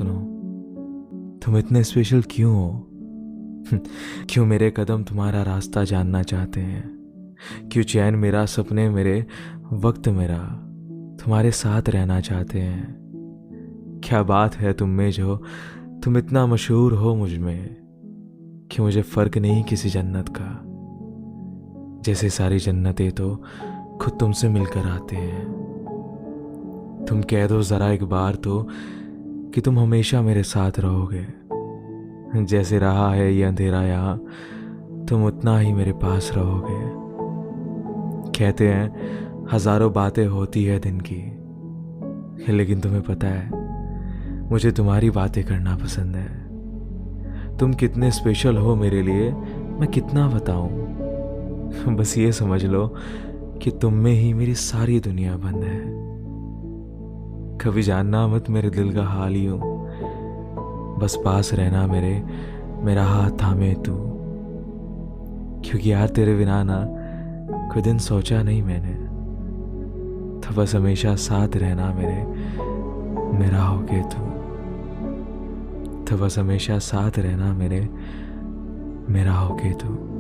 सुनो, तुम इतने स्पेशल क्यों हो? क्यों मेरे कदम तुम्हारा रास्ता जानना चाहते हैं? क्यों चैन मेरा, सपने मेरे, वक्त मेरा तुम्हारे साथ रहना चाहते हैं? क्या बात है तुम में जो तुम इतना मशहूर हो मुझ में, कि मुझे फर्क नहीं किसी जन्नत का। जैसे सारी जन्नतें तो खुद तुमसे मिलकर आते हैं। तुम कह दो जरा एक बार तो कि तुम हमेशा मेरे साथ रहोगे। जैसे रहा है ये अंधेरा यहाँ, तुम उतना ही मेरे पास रहोगे। कहते हैं हजारों बातें होती है दिन की, लेकिन तुम्हें पता है मुझे तुम्हारी बातें करना पसंद है। तुम कितने स्पेशल हो मेरे लिए मैं कितना बताऊं। बस ये समझ लो कि तुम में ही मेरी सारी दुनिया बंद है। कभी जानना मत मेरे दिल का हाल यूं, बस पास रहना मेरे, मेरा हाथ थामे तू। क्योंकि यार तेरे बिना ना कोई दिन सोचा नहीं मैंने, तो बस हमेशा साथ रहना मेरे, मेरा होके तू। तो बस हमेशा साथ रहना मेरे, मेरा होके तू।